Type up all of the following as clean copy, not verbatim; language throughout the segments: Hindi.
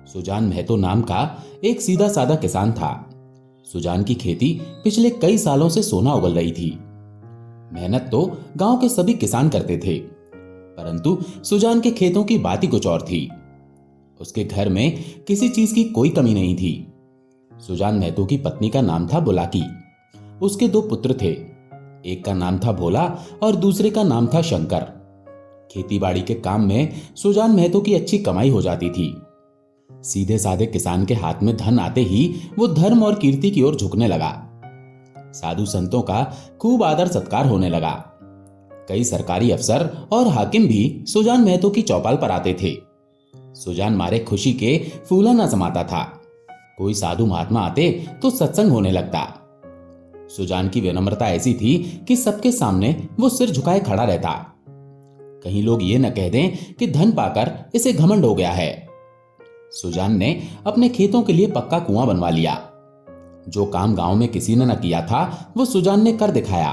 सुजान महतो नाम का एक सीधा साधा किसान था। सुजान की खेती पिछले कई सालों से सोना उगल रही थी। मेहनत तो गांव के सभी किसान करते थे, परंतु सुजान के खेतों की बात ही कुछ और थी। उसके घर में किसी चीज की कोई कमी नहीं थी। सुजान महतो की पत्नी का नाम था बुलाकी। उसके दो पुत्र थे, एक का नाम था भोला और दूसरे का नाम था शंकर। खेतीबाड़ी के काम में सुजान महतो की अच्छी कमाई हो जाती थी। सीधे साधे किसान के हाथ में धन आते ही वो धर्म और कीर्ति की ओर झुकने लगा। साधु संतों का खूब आदर सत्कार होने लगा। कई सरकारी अफसर और हाकिम भी सुजान महतो की चौपाल पर आते थे। सुजान मारे खुशी के फूला न समाता था। कोई साधु महात्मा आते तो सत्संग होने लगता। सुजान की विनम्रता ऐसी थी कि सबके सामने वो सिर झुकाए खड़ा रहता। कहीं लोग ये न कह दें कि धन पाकर इसे घमंड हो गया है। सुजान ने अपने खेतों के लिए पक्का कुआं बनवा लिया। जो काम गांव में किसी ने न किया था वो सुजान ने कर दिखाया।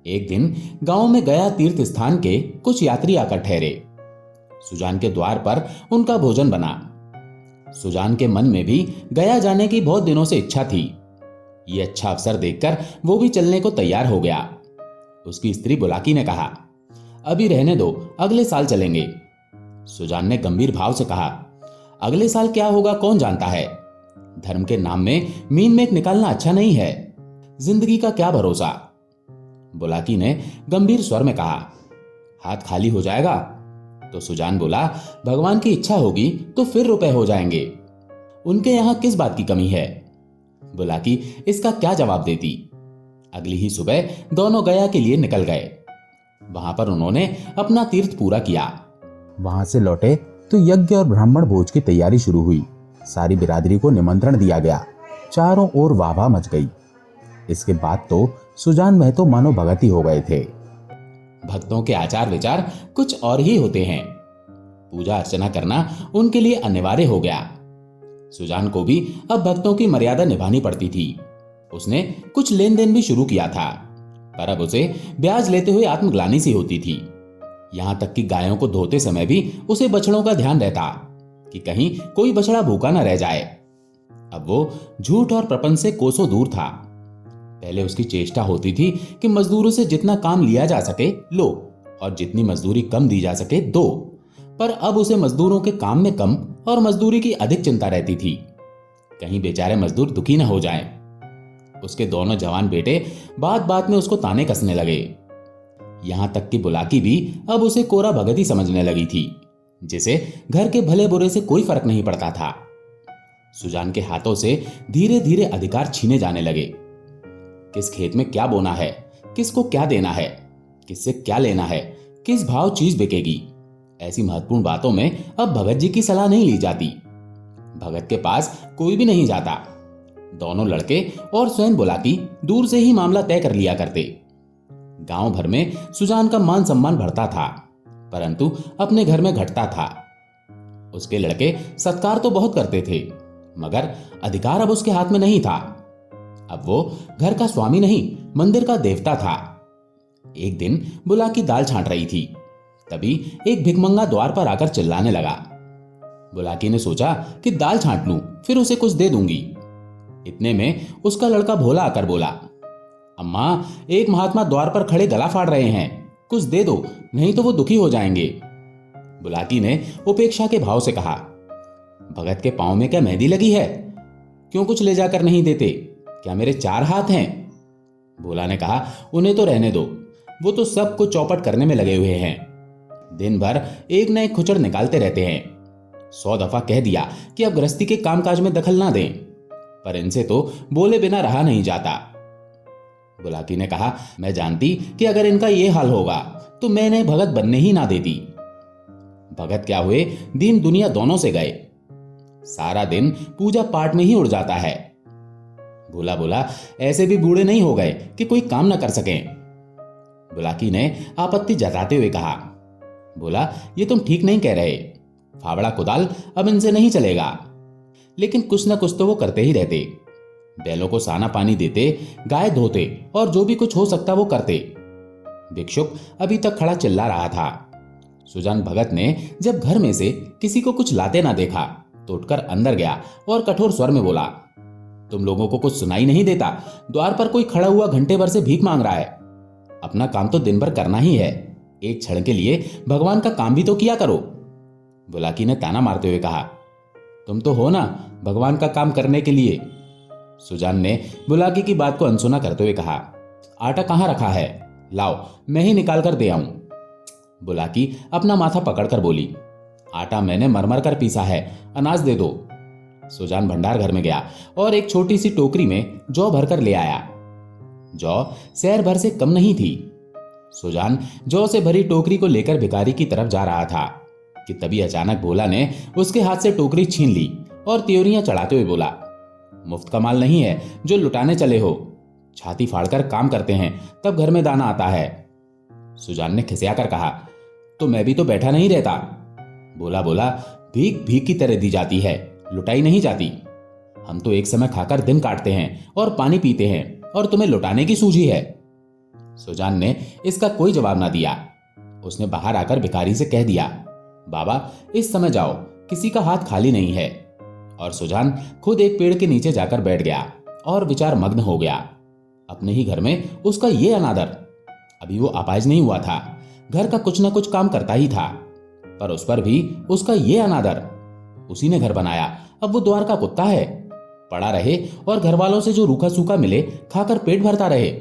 एक दिन गांव में गया तीर्थ स्थान के कुछ यात्री आकर ठहरे। सुजान के द्वार पर उनका भोजन बना। सुजान के मन में भी गया जाने की बहुत दिनों से इच्छा थी। ये अच्छा अवसर देखकर वो भी चलने को तैयार हो गया। उसकी स्त्री बुलाकी ने कहा, अभी रहने दो, अगले साल चलेंगे। सुजान ने गंभीर भाव से कहा, अगले साल क्या होगा कौन जानता है। धर्म के नाम में मीन मेक निकालना अच्छा नहीं है। जिंदगी का क्या भरोसा। बुलाकी ने गंभीर स्वर में कहा, हाथ खाली हो जाएगा। तो सुजान बोला, भगवान की इच्छा होगी तो फिर रुपए हो जाएंगे। उनके यहां किस बात की कमी है। बुलाकी इसका क्या जवाब देती। अगली ही सुबह दोनों गया के लिए निकल गए। वहां पर उन्होंने अपना तीर्थ पूरा किया। वहां से लौटे तो यज्ञ और ब्राह्मण भोज की तैयारी शुरू हुई। सारी बिरादरी को निमंत्रण दिया गया। चारों ओर वाह मच गई। इसके बाद तो सुजान महतो मानो भगत ही हो गए थे। भक्तों के आचार विचार कुछ और ही होते हैं। पूजा अर्चना करना उनके लिए अनिवार्य हो गया। सुजान को भी अब भक्तों की मर्यादा निभानी पड़ती थी। उसने कुछ लेन देन भी शुरू किया था, पर अब उसे ब्याज लेते हुए आत्मग्लानि सी होती थी। यहां तक कि गायों को धोते समय भी उसे बछड़ों का ध्यान रहता कि कहीं कोई बछड़ा भूखा न रह जाए। अब वो झूठ और प्रपंच से कोसों दूर था। पहले उसकी चेष्टा होती थी कि मजदूरों से जितना काम लिया जा सके लो और जितनी मजदूरी कम दी जा सके दो, पर अब उसे मजदूरों के काम में कम और मजदूरी की अधिक चिंता रहती थी। कहीं बेचारे मजदूर दुखी न हो जाएं। उसके दोनों जवान बेटे बात बात में उसको ताने कसने लगे। यहां तक कि बुलाकी भी अब उसे कोरा भगत ही समझने लगी थी, जिसे घर के भले बुरे से कोई फर्क नहीं पड़ता था। सुजान के हाथों से धीरे धीरे अधिकार छीने जाने लगे। किस खेत में क्या बोना है, किसको क्या देना है, किससे क्या लेना है, किस भाव चीज बिकेगी, ऐसी महत्वपूर्ण बातों में अब भगत जी की सलाह नहीं ली जाती। भगत के पास कोई भी नहीं जाता। दोनों लड़के और स्वयं बुलाकी दूर से ही मामला तय कर लिया करते। गांव भर में सुजान का मान सम्मान बढ़ता था, परंतु अपने घर में घटता था। उसके लड़के सत्कार तो बहुत करते थे, मगर अधिकार अब उसके हाथ में नहीं था। अब वो घर का स्वामी नहीं, मंदिर का देवता था। एक दिन बुलाकी दाल छांट रही थी, तभी एक भिखमंगा द्वार पर आकर चिल्लाने लगा। बुलाकी ने सोचा कि दाल छांट लूं, फिर उसे कुछ दे दूंगी। इतने में उसका लड़का भोला आकर बोला, अम्मा, एक महात्मा द्वार पर खड़े गला फाड़ रहे हैं, कुछ दे दो, नहीं तो वो दुखी हो जाएंगे। बुलाकी ने उपेक्षा के भाव से कहा, भगत के पांव में क्या मेहंदी लगी है? क्यों कुछ ले जाकर नहीं देते? क्या मेरे चार हाथ हैं? भोला ने कहा, उन्हें तो रहने दो, वो तो सब कुछ चौपट करने में लगे हुए हैं। दिन भर एक न एक खुचड़ निकालते रहते हैं। 100 दफा कह दिया कि अब गृहस्थी के कामकाज में दखल ना दें, पर इनसे तो बोले बिना रहा नहीं जाता। बुलाकी ने कहा, मैं जानती कि अगर इनका ये हाल होगा तो मैं इन्हें भगत बनने ही ना देती। भगत क्या हुए, दीन दुनिया दोनों से गए। सारा दिन पूजा पाठ में ही उड़ जाता है। भोला बोला, ऐसे भी बूढ़े नहीं हो गए कि कोई काम ना कर सकें। बुलाकी ने आपत्ति जताते हुए कहा, बोला, ये तुम ठीक नहीं कह रहे। फावड़ा कुदाल अब इनसे नहीं चलेगा, लेकिन कुछ न कुछ तो वो करते ही रहते। बैलों को साना पानी देते, गाय धोते और जो भी कुछ हो सकता वो करते। भिक्षुक अभी तक खड़ा चिल्ला रहा था। सुजान भगत ने जब घर में से किसी को कुछ लाते ना देखा तो उठकर अंदर गया और कठोर स्वर में बोला, तुम लोगों को कुछ सुनाई नहीं देता? द्वार पर कोई खड़ा हुआ घंटे भर से भीख मांग रहा है। अपना काम तो दिन भर करना ही है, एक क्षण के लिए भगवान का काम भी तो किया करो। बुलाकी ने ताना मारते हुए कहा, तुम तो हो ना भगवान का काम करने के लिए। सुजान ने बुलाकी की बात को अनसुना करते हुए कहा, आटा कहाँ रखा है? लाओ मैं ही निकाल कर दे आऊं। बुलाकी अपना माथा पकड़कर बोली, आटा मैंने मरमर कर पीसा है, अनाज दे दो। सुजान भंडार घर में गया और एक छोटी सी टोकरी में जौ भरकर ले आया। जौ शहर भर से कम नहीं थी। सुजान जौ से भरी टोकरी को लेकर भिखारी की तरफ जा रहा था कि तभी अचानक भोला ने उसके हाथ से टोकरी छीन ली और त्योरियां चढ़ाते हुए बोला, मुफ्त का माल नहीं है जो लुटाने चले हो। छाती फाड़कर काम करते हैं तब घर में दाना आता है। सुजान ने खिसिया कर कहा, तो मैं भी तो बैठा नहीं रहता। भोला बोला, भीख भीख की तरह दी जाती है, लुटाई नहीं जाती। हम तो एक समय खाकर दिन काटते हैं और पानी पीते हैं और तुम्हें लुटाने की सूझी है। सुजान ने इसका कोई जवाब ना दिया। उसने बाहर आकर भिखारी से कह दिया, बाबा इस समय जाओ, किसी का हाथ खाली नहीं है। और सुजान खुद एक पेड़ के नीचे जाकर बैठ गया और विचार मग्न हो गया। अपने ही घर में उसका ये अनादर। अभी वो अपाहिज नहीं हुआ था, घर का कुछ ना कुछ काम करता ही था, पर उस पर भी उसका ये अनादर। उसी ने घर बनाया, अब वो द्वार का कुत्ता है। पड़ा रहे और घर वालों से जो रूखा सूखा मिले खाकर पेट भरता रहे।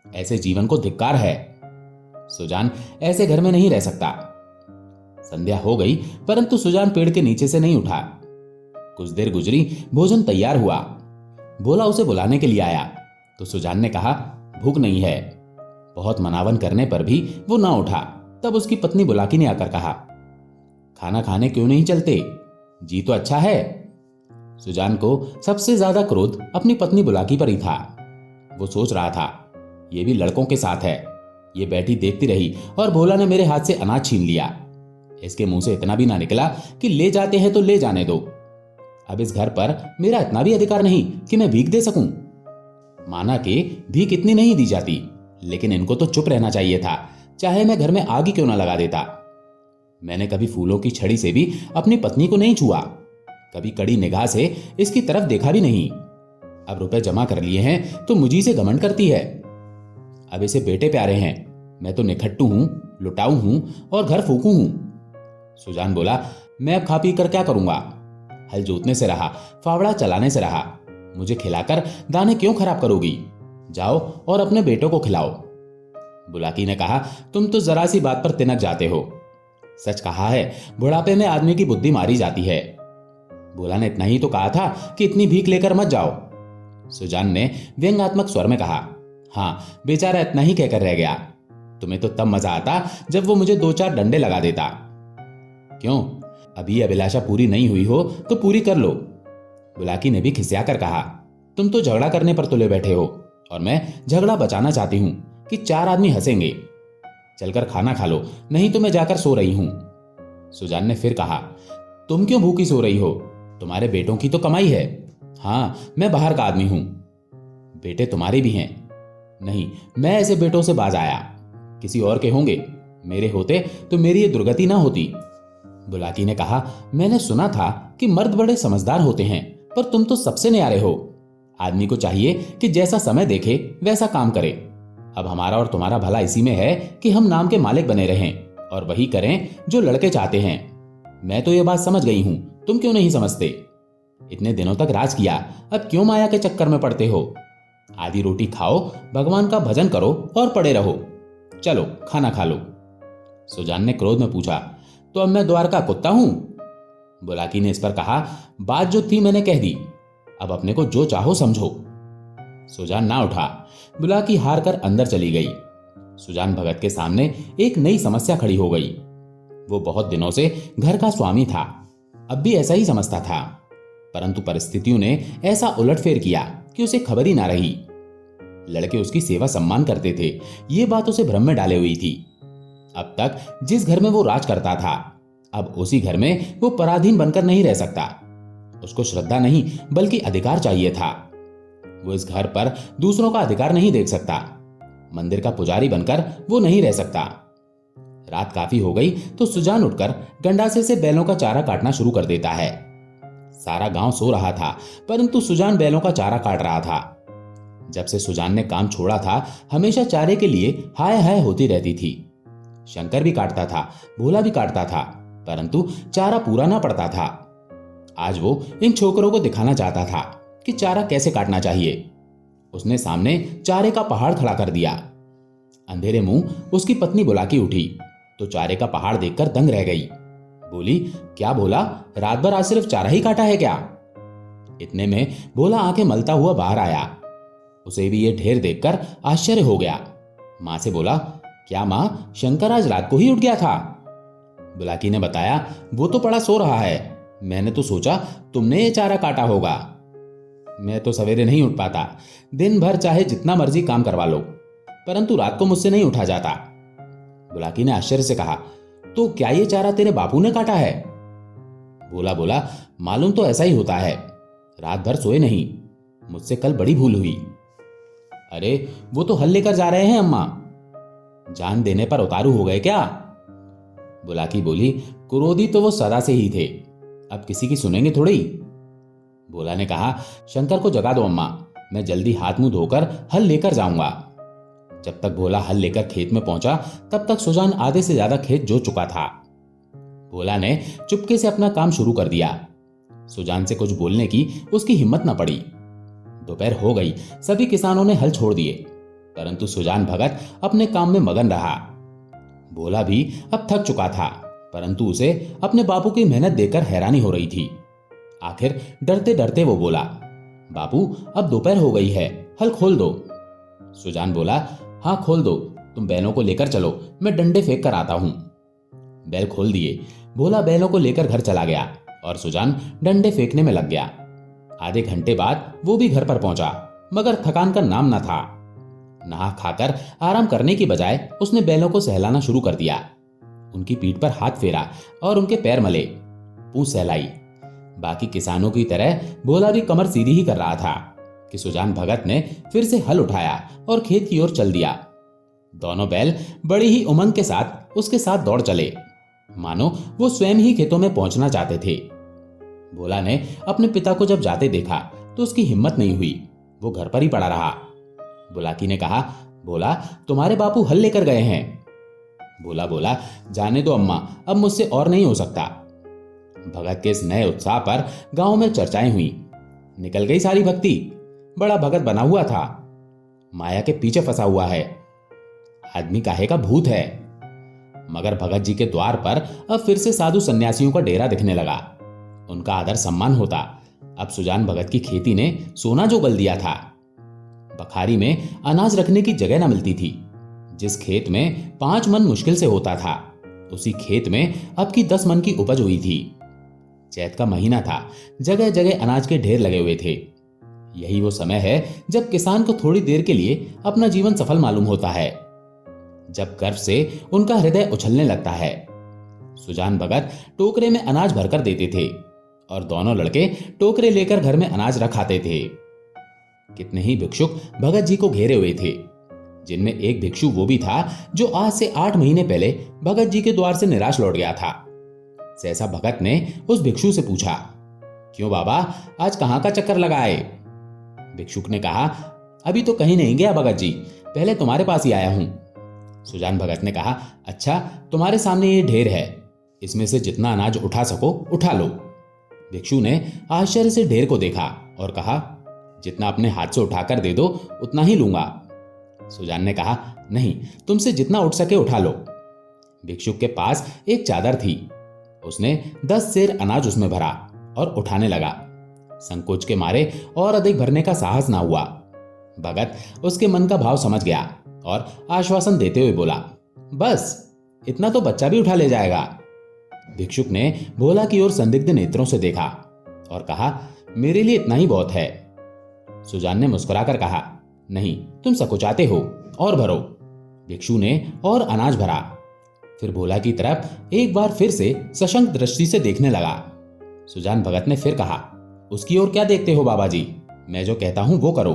ऐसे जीवन को धिक्कार है। सुजान ऐसे घर में नहीं रह सकता। संध्या हो गई परंतु सुजान पेड़ के नीचे से नहीं उठा। कुछ देर गुजरी, भोजन तैयार हुआ। भोला उसे बुलाने के लिए आया तो सुजान ने कहा, भूख नहीं है। बहुत मनावन करने पर भी वो ना उठा। तब उसकी पत्नी बुलाकी ने आकर कहा, खाना खाने क्यों नहीं चलते? जी तो अच्छा है। सुजान को सबसे ज्यादा क्रोध अपनी पत्नी बुलाकी पर ही था। वो सोच रहा था, ये भी लड़कों के साथ है। ये बैठी देखती रही और भोला ने मेरे हाथ से अनाज छीन लिया। इसके मुंह से इतना भी ना निकला कि ले जाते हैं तो ले जाने दो। अब इस घर पर मेरा इतना भी अधिकार नहीं कि मैं भीख दे सकूं। माना कि भीख इतनी नहीं दी जाती, लेकिन इनको तो चुप रहना चाहिए था, चाहे मैं घर में आग ही क्यों ना लगा देता। मैंने कभी फूलों की छड़ी से भी अपनी पत्नी को नहीं छुआ, कभी कड़ी निगाह से इसकी तरफ देखा भी नहीं। अब रुपए जमा कर लिए हैं तो मुझी से घमंड करती है। अब इसे बेटे प्यारे हैं, मैं तो निखट्टू हूं, लुटाऊ हूं और घर फूकू हूं। सुजान बोला, मैं अब खा पी कर क्या करूंगा? हल जोतने से रहा, फावड़ा चलाने से रहा, मुझे खिलाकर दाने क्यों खराब करोगी? जाओ और अपने बेटों को खिलाओ। बुलाकी ने कहा, तुम तो जरा सी बात पर तिनक जाते हो। सच कहा है, बुढ़ापे में आदमी की बुद्धि मारी जाती है। भोला ने इतना ही तो कहा था कि इतनी भीख लेकर मत जाओ। सुजान ने व्यंग्यात्मक स्वर में कहा, हाँ बेचारा इतना ही कहकर रह गया। तुम्हें तो तब मजा आता जब वो मुझे 2-4 डंडे लगा देता। क्यों, अभी अभिलाषा पूरी नहीं हुई हो तो पूरी कर लो। बुलाकी ने भी खिसिया कर कहा, तुम तो झगड़ा करने पर तुले बैठे हो और मैं झगड़ा बचाना चाहती हूं कि 4 आदमी हंसेंगे। चलकर खाना खा लो, नहीं तो मैं जाकर सो रही हूं। सुजान ने फिर कहा, तुम क्यों भूखी सो रही हो? तुम्हारे बेटों की तो कमाई है। हाँ, मैं बाहर का आदमी हूं। बेटे तुम्हारे भी हैं। नहीं, मैं ऐसे बेटों से बाज आया। किसी और के होंगे, मेरे होते तो मेरी ये दुर्गति ना होती। बुलाकी ने कहा, मैंने सुना था कि मर्द बड़े समझदार होते हैं, पर तुम तो सबसे न्यारे हो। आदमी को चाहिए कि जैसा समय देखे वैसा काम करे। अब हमारा और तुम्हारा भला इसी में है कि हम नाम के मालिक बने रहें और वही करें जो लड़के चाहते हैं। मैं तो ये बात समझ गई हूं, तुम क्यों नहीं समझते? इतने दिनों तक राज किया, अब क्यों माया के चक्कर में पड़ते हो? आधी रोटी खाओ, भगवान का भजन करो और पड़े रहो। चलो खाना खा लो। सुजान ने क्रोध में पूछा, तो अब मैं द्वार का कुत्ता हूं? बुलाकी ने इस पर कहा, बात जो थी मैंने कह दी, अब अपने को जो चाहो समझो। सुजान ना उठा। बुलाकी हार कर अंदर चली गई। सुजान भगत के सामने एक नई समस्या खड़ी हो गई। वो बहुत दिनों से घर का स्वामी था, अब भी ऐसा ही समझता था, परंतु परिस्थितियों ने ऐसा उलटफेर किया कि उसे खबर ही ना रही। लड़के उसकी सेवा सम्मान करते थे, ये बात उसे भ्रम में डाले हुई थी। अब तक जिस घर में वो राज करता था, अब उसी घर में वो पराधीन बनकर नहीं रह सकता। उसको श्रद्धा नहीं बल्कि अधिकार चाहिए था। वो इस घर पर दूसरों का अधिकार नहीं देख सकता। मंदिर का पुजारी बनकर वो नहीं रह सकता। रात काफी हो गई तो सुजान उठकर गंडासे से बैलों का चारा काटना शुरू कर देता है। सारा गांव सो रहा था, परंतु सुजान बैलों का चारा काट रहा था। जब से सुजान ने काम छोड़ा था, हमेशा चारे के लिए हाय हाय होती रहती थी। शंकर भी काटता था, भोला भी काटता था, परंतु चारा पूरा ना पड़ता था। आज वो इन छोकरों को दिखाना चाहता था कि चारा कैसे काटना चाहिए। उसने सामने चारे का पहाड़ खड़ा कर दिया। अंधेरे मुंह उसकी पत्नी बुलाकी उठी तो चारे का पहाड़ देखकर दंग रह गई। बोली, क्या भोला, रात भर आज सिर्फ चारा ही काटा है क्या? इतने में भोला आंखें मलता हुआ बाहर आया। उसे भी ये ढेर देखकर आश्चर्य हो गया। मां से बोला, क्या मां, शंकर आज रात को ही उठ गया था? बुलाकी ने बताया, वो तो पड़ा सो रहा है, मैंने तो सोचा तुमने ये चारा काटा होगा। मैं तो सवेरे नहीं उठ पाता, दिन भर चाहे जितना मर्जी काम करवा लो, परंतु रात को मुझसे नहीं उठा जाता। बुलाकी ने आश्चर्य से कहा, तो क्या ये चारा तेरे बापू ने काटा है? भोला बोला, मालूम तो ऐसा ही होता है, रात भर सोए नहीं, मुझसे कल बड़ी भूल हुई। अरे वो तो हल लेकर जा रहे हैं अम्मा। जान देने पर उतारू हो गए क्या? बुलाकी बोली, क्रोधी तो वो सदा से ही थे, अब किसी की सुनेंगे थोड़ी। भोला ने कहा, शंकर को जगा दो अम्मा, मैं जल्दी हाथ मुंह धोकर हल लेकर जाऊंगा। जब तक भोला हल लेकर खेत में पहुंचा, तब तक सुजान आधे से ज्यादा खेत जो चुका था। भोला ने चुपके से अपना काम शुरू कर दिया। सुजान से कुछ बोलने की उसकी हिम्मत न पड़ी। दोपहर हो गई, सभी किसानों ने हल छोड़ दिए, परंतु सुजान भगत अपने काम में मगन रहा। भोला भी अब थक चुका था, परंतु उसे अपने बापू की मेहनत देखकर हैरानी हो रही थी। आखिर डरते डरते वो बोला, बापू अब दोपहर हो गई है, हल खोल दो। सुजान बोला, हाँ खोल दो, तुम बैलों को लेकर चलो, मैं डंडे फेंक कर आता हूं। बैल खोल दिए। भोला बैलों को लेकर घर चला गया और सुजान डंडे फेंकने में लग गया। आधे घंटे बाद वो भी घर पर पहुंचा, मगर थकान का नाम न था। नहा खाकर आराम करने की बजाय उसने बैलों को सहलाना शुरू कर दिया। उनकी पीठ पर हाथ फेरा और उनके पैर मले, पूंछ सहलाई। बाकी किसानों की तरह भोला भी कमर सीधी ही कर रहा था कि सुजान भगत ने फिर से हल उठाया और खेत की ओर चल दिया। दोनों बैल बड़ी ही उमंग के साथ उसके साथ दौड़ चले, मानो वो स्वयं ही खेतों में पहुंचना चाहते थे। भोला ने अपने पिता को जब जाते देखा तो उसकी हिम्मत नहीं हुई, वो घर पर ही पड़ा रहा। बुलाकी ने कहा, भोला तुम्हारे बापू हल लेकर गए हैं। भोला बोला, जाने दो अम्मा, अब मुझसे और नहीं हो सकता। भगत के इस नए उत्साह पर गांव में चर्चाएं हुई। निकल गई सारी भक्ति, बड़ा भगत बना हुआ था, माया के पीछे फंसा हुआ है, आदमी काहे का भूत है। मगर भगत जी के द्वार पर अब फिर से साधु सन्यासियों का डेरा दिखने लगा। उनका आदर सम्मान होता। अब सुजान भगत की खेती ने सोना जो गल दिया था। बखारी में अनाज रखने की जगह न मिलती थी। जिस खेत में 5 मन मुश्किल से होता था, उसी खेत में अब की 10 मन की उपज हुई थी। चैत का महीना था, जगह जगह अनाज के ढेर लगे हुए थे। यही वो समय है जब किसान को थोड़ी देर के लिए अपना जीवन सफल मालूम होता है, जब गर्व से उनका हृदय उछलने लगता है। सुजान भगत टोकरे में अनाज भरकर देते थे और दोनों लड़के टोकरे लेकर घर में अनाज रख आते थे। कितने ही भिक्षुक भगत जी को घेरे हुए थे, जिनमें एक भिक्षु वो भी था जो आज से 8 महीने पहले भगत जी के द्वार से निराश लौट गया था। सहसा भगत ने उस भिक्षु से पूछा, क्यों बाबा, आज कहां का चक्कर लगाए? भिक्षुक ने कहा, अभी तो कहीं नहीं गया भगत जी, पहले तुम्हारे पास ही आया हूं। सुजान भगत ने कहा, अच्छा, तुम्हारे सामने ये ढेर है, इसमें से जितना अनाज उठा सको उठा लो। भिक्षु ने आश्चर्य से ढेर को देखा और कहा, जितना अपने हाथ से उठाकर दे दो उतना ही लूंगा। सुजान ने कहा, नहीं, तुमसे जितना उठ सके उठा लो। भिक्षुक के पास एक चादर थी, उसने 10 सेर अनाज उसमें भरा और उठाने लगा। संकोच के मारे और अधिक भरने का साहस ना हुआ। भगत उसके मन का भाव समझ गया और आश्वासन देते हुए बोला, बस इतना तो बच्चा भी उठा ले जाएगा। भिक्षुक ने भोला की ओर संदिग्ध नेत्रों से देखा और कहा, मेरे लिए इतना ही बहुत है। सुजान ने मुस्कुराकर कहा, नहीं, तुम सकुचाते हो, और भरो। भिक्षु ने और अनाज भरा, फिर भोला की तरफ एक बार फिर से सशंक दृष्टि से देखने लगा। सुजान भगत ने फिर कहा, उसकी ओर क्या देखते हो बाबा जी, मैं जो कहता हूं वो करो,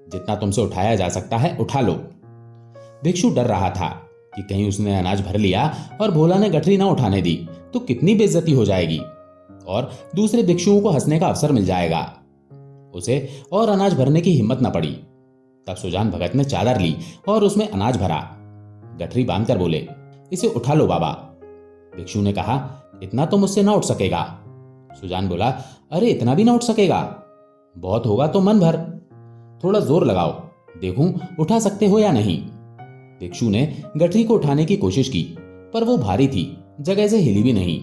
जितना तुमसे उठाया जा सकता है उठा लो। भिक्षु डर रहा था कि कहीं उसने अनाज भर लिया और भोला ने गठरी ना उठाने दी तो कितनी बेइज्जती हो जाएगी, और दूसरे भिक्षुओं को हंसने का अवसर मिल जाएगा। उसे और अनाज भरने की हिम्मत न पड़ी। तब सुजान भगत ने चादर ली और उसमें अनाज भरा। गठरी बांधकर बोले, इसे उठा लो बाबा। भिक्षु ने कहा, इतना तो मुझसे ना उठ सकेगा। सुजान बोला, अरे इतना भी ना उठ सकेगा? बहुत होगा तो मन भर, थोड़ा जोर लगाओ, देखूं उठा सकते हो या नहीं। भिक्षु ने गठरी को उठाने की कोशिश की, पर वो भारी थी, जगह से हिली भी नहीं।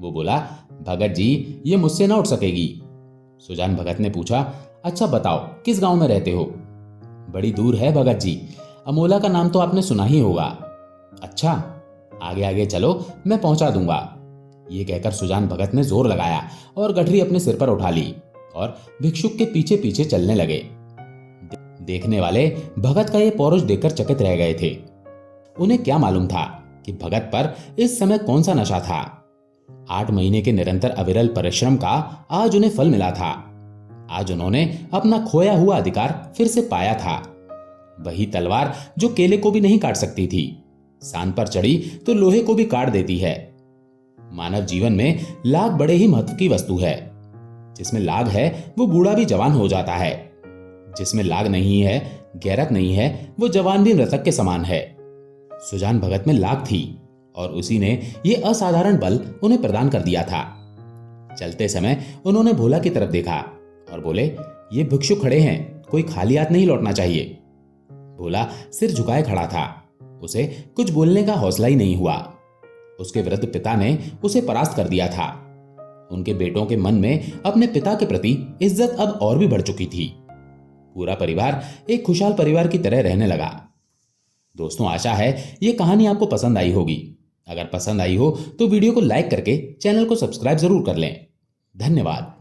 वो बोला, भगत जी ये मुझसे ना उठ सकेगी। सुजान भगत ने पूछा, अच्छा बताओ किस गांव में रहते हो? बड़ी दूर है भगत जी, अमोला का नाम तो आपने सुना ही होगा। अच्छा, आगे आगे चलो, मैं पहुंचा दूंगा। ये कहकर सुजान भगत ने जोर लगाया और गठरी अपने सिर पर उठा ली और भिक्षुक के पीछे पीछे चलने लगे। देखने वाले भगत का ये पौरुष देखकर चकित रह गए थे। उन्हें क्या मालूम था कि भगत पर इस समय कौन सा नशा था। 8 महीने के निरंतर अविरल परिश्रम का आज उन्हें फल मिला था। आज उन्होंने अपना खोया हुआ अधिकार फिर से पाया था। वही तलवार जो केले को भी नहीं काट सकती थी, सान पर चढ़ी तो लोहे को भी काट देती है। मानव जीवन में लाग बड़े ही महत्व की वस्तु है। जिसमें लाग है वो बूढ़ा भी जवान हो जाता है। जिसमें लाग नहीं है, गैरत नहीं है, वो जवान भी मृतक के समान है। सुजान भगत में लाग थी और उसी ने ये असाधारण बल उन्हें प्रदान कर दिया था। चलते समय उन्होंने भोला की तरफ देखा और बोले, ये भिक्षु खड़े हैं, कोई खाली हाथ नहीं लौटना चाहिए। भोला सिर झुकाए खड़ा था, उसे कुछ बोलने का हौसला ही नहीं हुआ। उसके वृद्ध पिता ने उसे परास्त कर दिया था। उनके बेटों के मन में अपने पिता के प्रति इज्जत अब और भी बढ़ चुकी थी। पूरा परिवार एक खुशहाल परिवार की तरह रहने लगा। दोस्तों, आशा है ये कहानी आपको पसंद आई होगी। अगर पसंद आई हो तो वीडियो को लाइक करके चैनल को सब्सक्राइब जरूर कर लें। धन्यवाद।